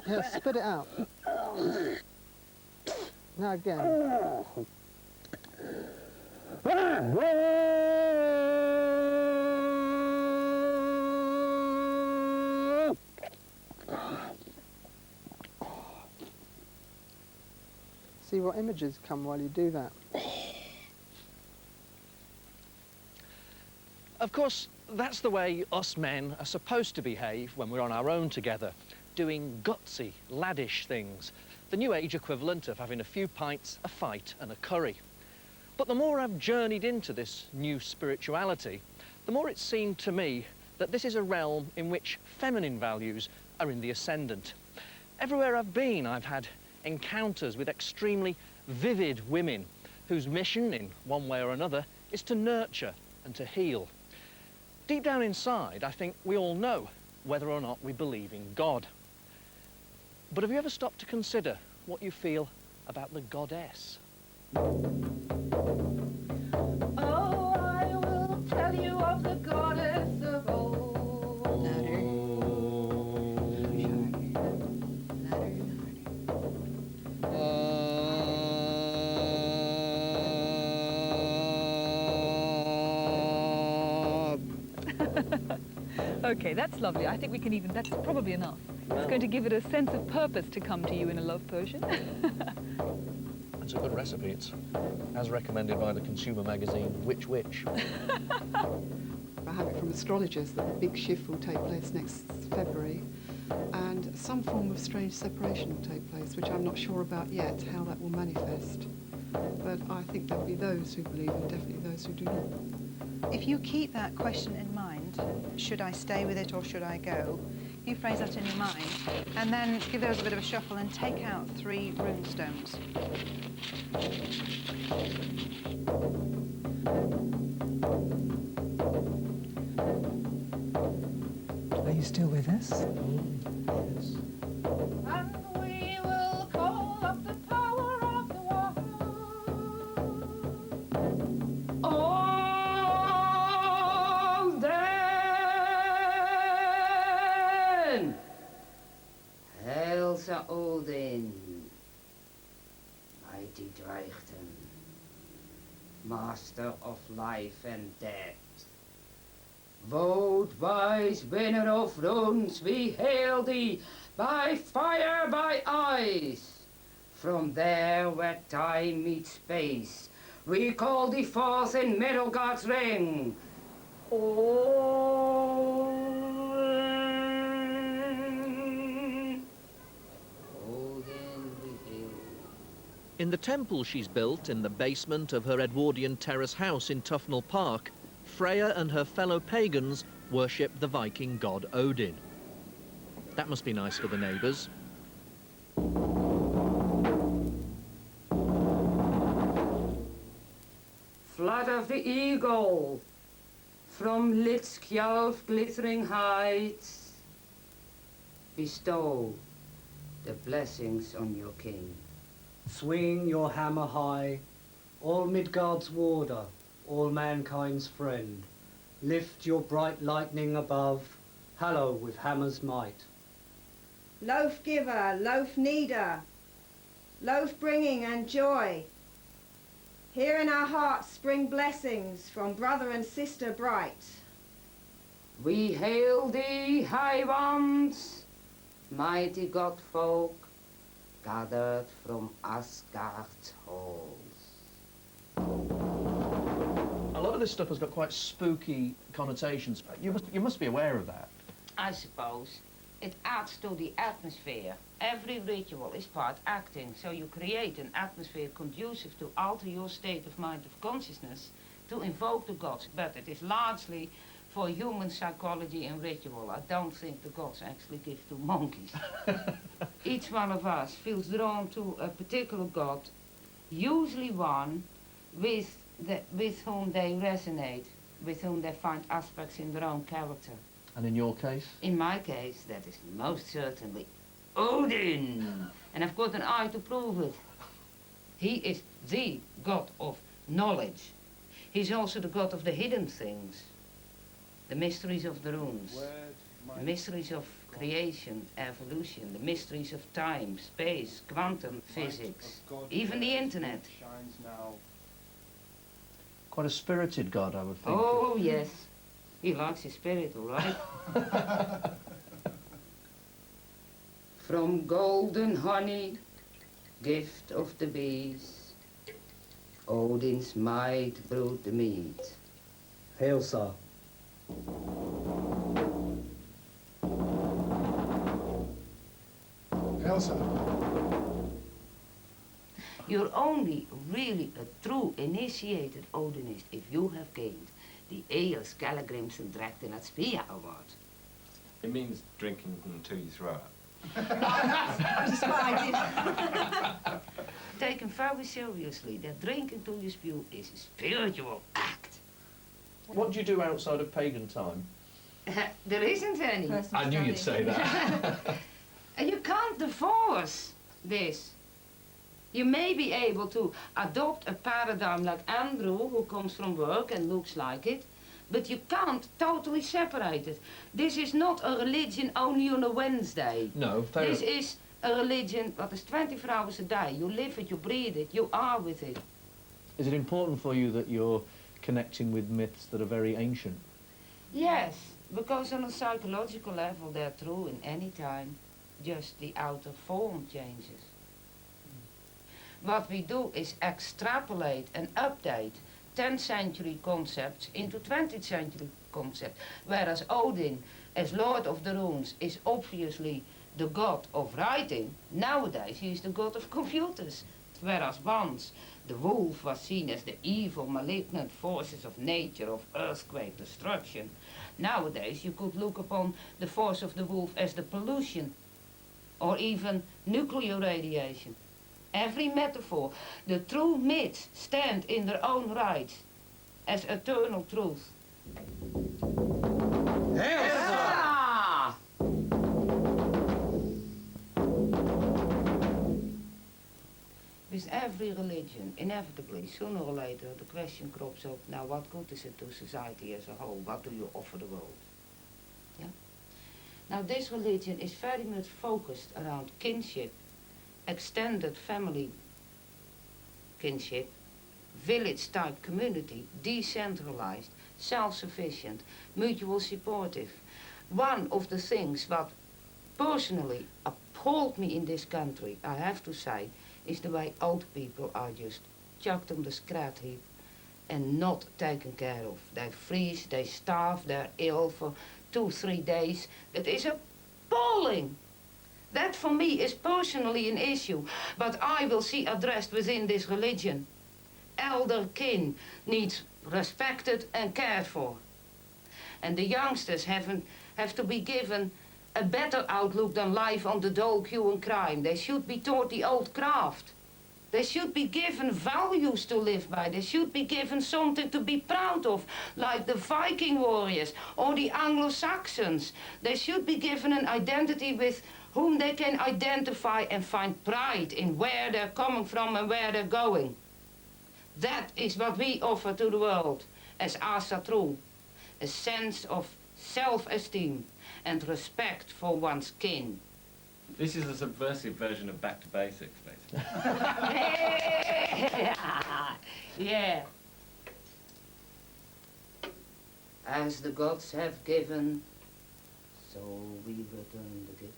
Yeah, spit it out. Now again. See what images come while you do that. Of course, that's the way us men are supposed to behave when we're on our own together, doing gutsy, laddish things, the new age equivalent of having a few pints, a fight and a curry. But the more I've journeyed into this new spirituality, the more it seemed to me that this is a realm in which feminine values are in the ascendant. Everywhere I've been, I've had encounters with extremely vivid women whose mission, in one way or another, is to nurture and to heal. Deep down inside, I think we all know whether or not we believe in God. But have you ever stopped to consider what you feel about the goddess? Oh, I will tell you of the goddess of old. Louder. Okay, that's lovely. I think we can even, that's probably enough. It's going to give it a sense of purpose to come to you in a love potion. It's a good recipe. It's as recommended by the consumer magazine, Witch. I have it from astrologers that the big shift will take place next February, and some form of strange separation will take place, which I'm not sure about yet, how that will manifest. But I think there'll be those who believe and definitely those who do not. If you keep that question in mind, should I stay with it or should I go? You phrase that in your mind, and then give those a bit of a shuffle and take out 3 rune stones. Are you still with us? Yes. And we will call up the power of the water. Olden! Hail Sir Odin, mighty Dreichten, master of life and death. Vote wise winner of runes, we hail thee by fire, by ice. From there where time meets space, we call thee forth in Midgard's ring. Odin, we hail. In the temple she's built in the basement of her Edwardian terrace house in Tufnell Park, Freya and her fellow pagans worship the Viking god Odin. That must be nice for the neighbours. Flood of the eagle, from Litskjalf glittering heights, bestow the blessings on your king. Swing your hammer high, all Midgard's warder, all mankind's friend. Lift your bright lightning above, hallow with hammer's might. Loaf giver, loaf kneader, loaf bringing and joy. Here in our hearts spring blessings from brother and sister bright. We hail thee, high ones, mighty god folk, gathered from Asgard's halls. A lot of this stuff has got quite spooky connotations. You must be aware of that. I suppose it adds to the atmosphere. Every ritual is part acting, so you create an atmosphere conducive to alter your state of mind of consciousness to invoke the gods, but it is largely for human psychology and ritual. I don't think the gods actually give to monkeys. Each one of us feels drawn to a particular god, usually one with whom they resonate, with whom they find aspects in their own character. And in your case? In my case, that is most certainly Odin. And I've got an eye to prove it. He is the god of knowledge. He's also the god of the hidden things, the mysteries of the runes, the mysteries of creation, evolution, the mysteries of time, space, quantum physics, even the internet. Quite a spirited God, I would think. Oh, yes. He likes his spirit, all right. From golden honey, gift of the bees, Odin's might brewed the mead. Hail, sir. Elsa. You're only really a true initiated Odinist if you have gained the Eos Galagrimson Dracht in het Spia Award. It means drinking until you throw up. Taken very seriously, that drinking till you spew is a spiritual act. What do you do outside of pagan time? There isn't any. I knew you'd say that. And you can't divorce this. You may be able to adopt a paradigm like Andrew, who comes from work and looks like it, but you can't totally separate it. This is not a religion only on a Wednesday. No, fair This is a religion that is 24 hours a day. You live it, you breathe it, you are with it. Is it important for you that you're connecting with myths that are very ancient? Yes, because on a psychological level they're true in any time. Just the outer form changes. What we do is extrapolate and update 10th century concepts into 20th century concepts. Whereas Odin, as Lord of the Runes, is obviously the god of writing, nowadays he is the god of computers. Whereas once the wolf was seen as the evil, malignant forces of nature, of earthquake, destruction, nowadays you could look upon the force of the wolf as the pollution, or even nuclear radiation. Every metaphor, the true myths stand in their own right as eternal truth. Ah! With every religion, inevitably, sooner or later, the question crops up, now what good is it to society as a whole? What do you offer the world? Yeah? Now this religion is very much focused around kinship, extended family kinship, village-type community, decentralized, self-sufficient, mutual supportive. One of the things that personally appalled me in this country, I have to say, is the way old people are just chucked on the scrap heap and not taken care of. They freeze, they starve, they're ill for 2-3 days. That is appalling. That for me is personally an issue, but I will see addressed within this religion. Elder kin needs respected and cared for. And the youngsters have to be given a better outlook than life on the dole queue and crime. They should be taught the old craft. They should be given values to live by. They should be given something to be proud of, like the Viking warriors or the Anglo-Saxons. They should be given an identity with whom they can identify and find pride in where they're coming from and where they're going. That is what we offer to the world as Asa True. A sense of self-esteem and respect for one's kin. This is a subversive version of Back to Basics, basically. Yeah. As the gods have given, so we return the gift.